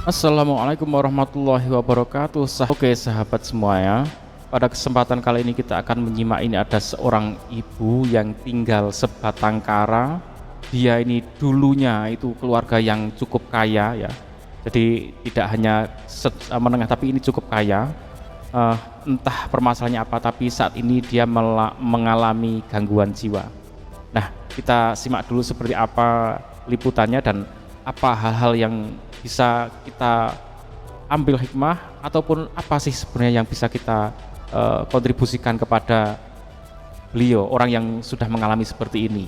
Assalamualaikum warahmatullahi wabarakatuh. Oke sahabat semua ya, pada kesempatan kali ini kita akan menyimak. Ini ada seorang ibu yang tinggal sebatang kara. Dia ini dulunya itu keluarga yang cukup kaya ya, jadi tidak hanya menengah tapi ini cukup kaya. Entah permasalahannya apa, tapi saat ini dia mengalami gangguan jiwa. Nah, kita simak dulu seperti apa liputannya dan apa hal-hal yang bisa kita ambil hikmah ataupun apa sih sebenarnya yang bisa kita kontribusikan kepada beliau, orang yang sudah mengalami seperti ini.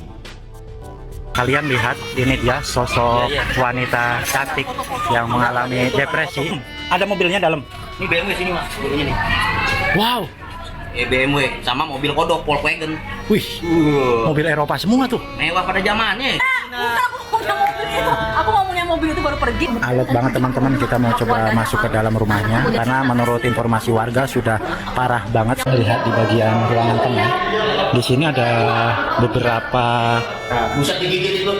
Kalian lihat ini dia sosok wanita cantik yang mengalami depresi. Ada mobilnya dalam. Ini BMW sini mas, mobilnya nih. Wow, BMW sama mobil kodok Volkswagen. wih, mobil Eropa semua tuh. Mewah pada zamannya. Aku mau punya mobil itu baru pergi. Alot banget teman-teman, kita mau coba masuk ke dalam rumahnya karena menurut informasi warga sudah parah banget. Lihat di bagian ruangan tengah. Di sini ada beberapa. Buset digigit itu.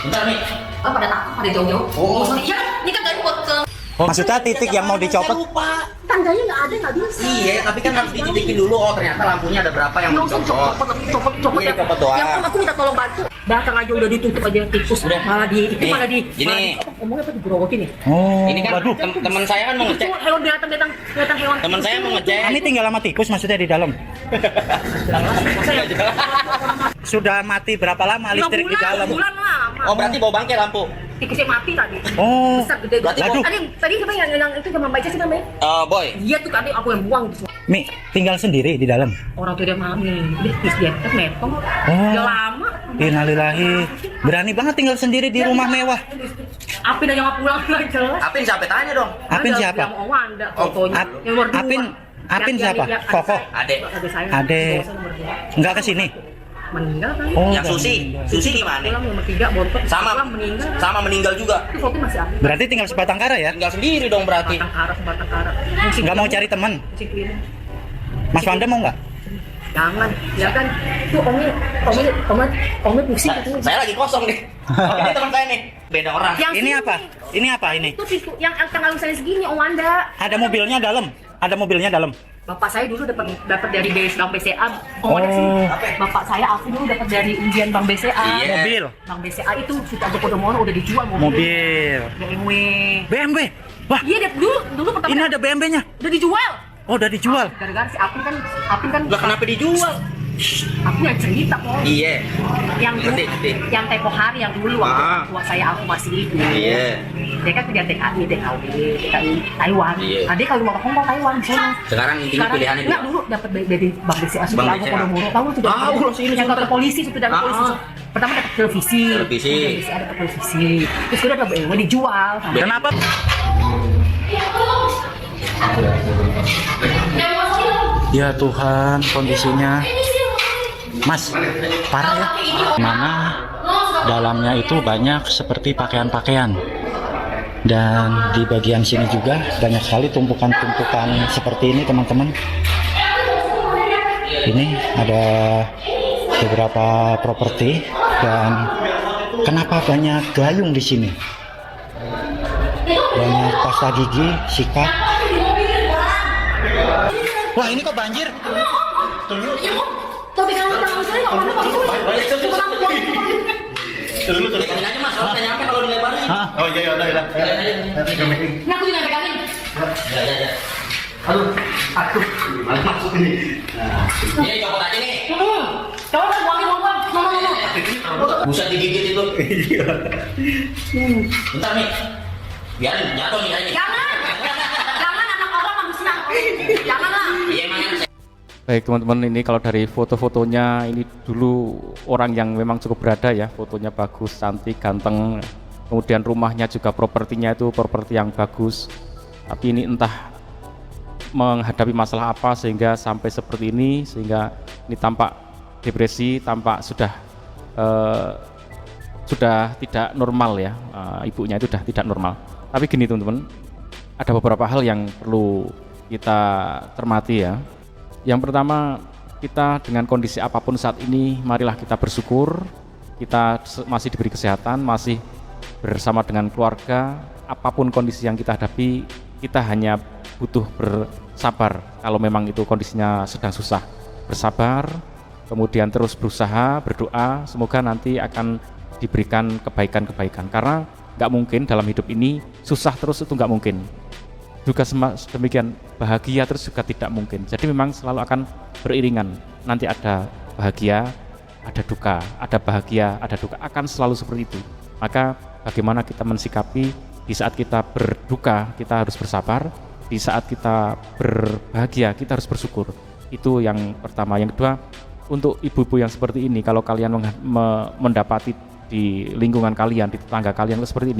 Bentar nih. Oh, pada takut, pada jauh-jauh. Oh. Iya, ini kan dari buat ke Maksudnya titik yang mau dicopot. Lupa. tandanya nggak ada, nggak bisa. Iya, tapi kan harus dititikin dulu. Oh ternyata lampunya ada berapa yang mau Langsung dicopot. copot Iya, copot doang. Yang aku minta tolong bantu. Datang aja udah ditutup aja tikus. Udah. Malah di itu Nih, malah di. gini. Ngomongnya apa digerogotin nih? Oh, Ini kan waduh. teman saya kan mau ngecek. Itu hewan datang hewan. Teman saya mau ngecek. Ini tinggal sama tikus maksudnya di dalam. Saya Sudah mati berapa lama listrik di dalam? bulan lama. Oh berarti bawa bangkai lampu. Tikusnya mati tadi. Oh, Besar gede. Berarti Aduh. Tadi siapa yang itu sama baca sih namanya? Boy. Dia tuh tadi aku yang buang gitu. Mi tinggal sendiri di dalam. Orang tuh dia mami, udah terus dia kan metong. Oh. Dia lama. Innalillahi. Berani banget tinggal sendiri di rumah mewah. Apin aja nggak pulang nggak jelas. Apin siapa tanya dong? Apin Ada siapa? yang Wanda Oh, fotonya. Ap- Yang nomor dua. Apin siapa? Koko? Adek. Saya. Adek. Nomor dua. Enggak ke sini. Meninggal kan? Oh, Yang Susi. Susi gimana? Pulang nomor 3 bontot. Sama Pulang meninggal. sama meninggal juga. Itu foto masih ada. Berarti tinggal sebatang kara ya? Tinggal sendiri dong berarti. Sebatang kara. Enggak mau cari teman. Musik clean. Mas Wanda mau enggak? Jangan, ya kan? Tuh Omi pusing gitu. Saya lagi kosong nih. Ini teman saya nih. Beda orang. Yang Ini sini. apa? Ini apa ini? Itu pintu yang tanggal misalnya segini, Om Wanda. Ada mobilnya dalam. Ada mobilnya dalam. Bapak saya dulu dapat dari Bank BCA. Om Wanda sih. Oh. Bapak saya aku dulu dapat dari ujian Bank BCA. Iya. Mobil. Bank BCA itu sudah ada Podomoro udah dijual mobil. Mobil. BMW. BMW. Wah, Iya dulu pertama ini ada BMW-nya. udah dijual. Oh, udah dijual. Gara-gara si Apin kan Lah kenapa dijual? aku yang cerita kok. Iya. Yang dulu, Ngerti. yang tempo hari yang dulu waktu Ah. tua saya aku masih hidup. Iya. Dia kan kerja TKI, TKI Taiwan. Iya. Adik kalau mau ke Hong Kong Taiwan sana. Sekarang intinya pilihannya enggak dua. dulu dapat dari Bank BCA Bank sudah aku BCA. Podomoro. Tahu sudah. Tahu loh, sini yang sudah. dapat polisi sudah dapat Ah, polisi. ah. Pertama dapat televisi. Televisi. Ada televisi. Terus sudah dapat BMW dijual. Kenapa? Ya Tuhan, kondisinya Mas, parah ya. Mana dalamnya itu banyak seperti pakaian-pakaian. Dan di bagian sini juga banyak sekali tumpukan-tumpukan seperti ini, teman-teman. Ini ada beberapa properti dan kenapa banyak gayung di sini? Banyak pasta gigi, sikat. Wah, ini kok banjir? Tapi kalau tangan saya nggak pernah Pegangin aja mas, kalau udah nyampe kalau dilebarin. Hah? Oh iya udah. Ini aku juga pegangin. Ya. Aduh. Malah masuk ini. Ini copot aja nih. Coba kan buangin buang. No. Buset digigit itu. Iya. Bentar nih. Biarin jatuh nih kayaknya. Jangan anak orang manusia. Janganlah. Iya emang enak. Baik teman-teman, ini kalau dari foto-fotonya ini dulu orang yang memang cukup berada ya, fotonya bagus, cantik, ganteng, kemudian rumahnya juga propertinya itu properti yang bagus, tapi ini entah menghadapi masalah apa sehingga sampai seperti ini, sehingga ini tampak depresi, tampak sudah tidak normal ya, ibunya itu sudah tidak normal. Tapi gini teman-teman, ada beberapa hal yang perlu kita cermati ya. Yang pertama, kita dengan kondisi apapun saat ini, marilah kita bersyukur, kita masih diberi kesehatan, masih bersama dengan keluarga, apapun kondisi yang kita hadapi, kita hanya butuh bersabar. Kalau memang itu kondisinya sedang susah, bersabar, kemudian terus berusaha, berdoa, semoga nanti akan diberikan kebaikan-kebaikan. Karena nggak mungkin dalam hidup ini susah terus, itu nggak mungkin. Juga demikian, bahagia terus juga tidak mungkin. Jadi memang selalu akan beriringan. Nanti ada bahagia, ada duka, ada bahagia, ada duka, akan selalu seperti itu. Maka bagaimana kita mensikapi di saat kita berduka, kita harus bersabar. Di saat kita berbahagia, kita harus bersyukur. Itu yang pertama. Yang kedua, untuk ibu-ibu yang seperti ini, kalau kalian mendapati di lingkungan kalian, di tetangga kalian seperti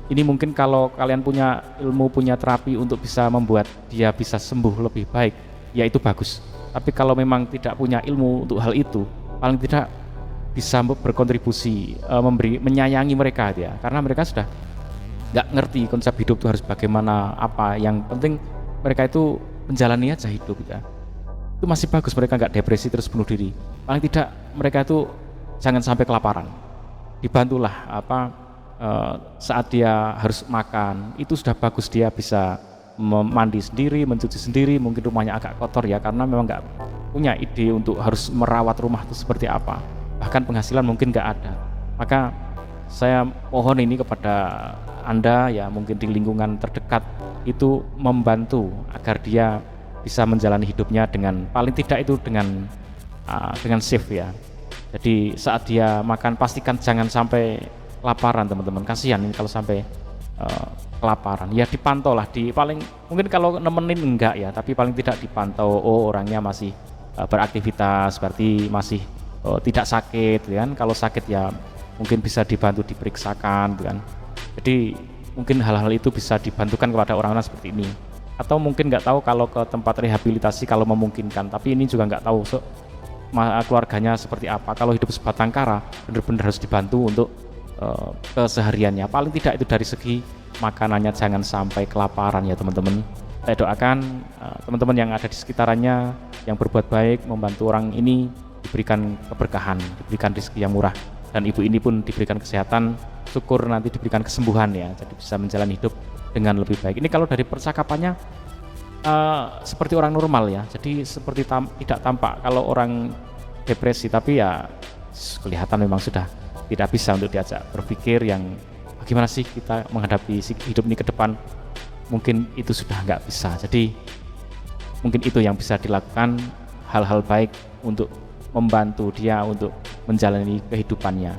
ini mungkin kalau kalian punya ilmu, punya terapi untuk bisa membuat dia bisa sembuh lebih baik, ya itu bagus. Tapi kalau memang tidak punya ilmu untuk hal itu, paling tidak bisa berkontribusi, menyayangi mereka ya, karena mereka sudah nggak ngerti konsep hidup itu harus bagaimana, apa yang penting mereka itu menjalani aja hidup ya. Itu masih bagus, mereka nggak depresi terus bunuh diri. Paling tidak mereka itu jangan sampai kelaparan. Dibantulah saat dia harus makan, itu sudah bagus, dia bisa mandi sendiri, mencuci sendiri, mungkin rumahnya agak kotor ya, karena memang nggak punya ide untuk harus merawat rumah itu seperti apa. Bahkan penghasilan mungkin nggak ada. Maka saya mohon ini kepada Anda ya, mungkin di lingkungan terdekat itu membantu agar dia bisa menjalani hidupnya dengan paling tidak itu dengan safe ya. Jadi saat dia makan pastikan jangan sampai kelaparan teman-teman. Kasihan ini kalau sampai kelaparan. Ya dipantau lah, paling mungkin kalau nemenin enggak ya, tapi paling tidak dipantau. Oh, orangnya masih beraktivitas, berarti masih tidak sakit kan. Kalau sakit ya mungkin bisa dibantu diperiksakan kan. Jadi mungkin hal-hal itu bisa dibantukan kepada orang-orang seperti ini. Atau mungkin nggak tahu kalau ke tempat rehabilitasi kalau memungkinkan, tapi ini juga nggak tahu keluarganya seperti apa. Kalau hidup sebatang kara benar-benar harus dibantu untuk kesehariannya. Paling tidak itu dari segi makanannya jangan sampai kelaparan ya teman-teman. Saya doakan teman-teman yang ada di sekitarannya yang berbuat baik, membantu orang ini diberikan keberkahan, diberikan rezeki yang murah, dan ibu ini pun diberikan kesehatan, syukur nanti diberikan kesembuhan ya, jadi bisa menjalani hidup dengan lebih baik. Ini kalau dari percakapannya seperti orang normal ya, jadi seperti tidak tampak kalau orang depresi, tapi ya kelihatan memang sudah tidak bisa untuk diajak berpikir yang bagaimana sih kita menghadapi hidup ini ke depan, mungkin itu sudah nggak bisa. Jadi mungkin itu yang bisa dilakukan, hal-hal baik untuk membantu dia untuk menjalani kehidupannya.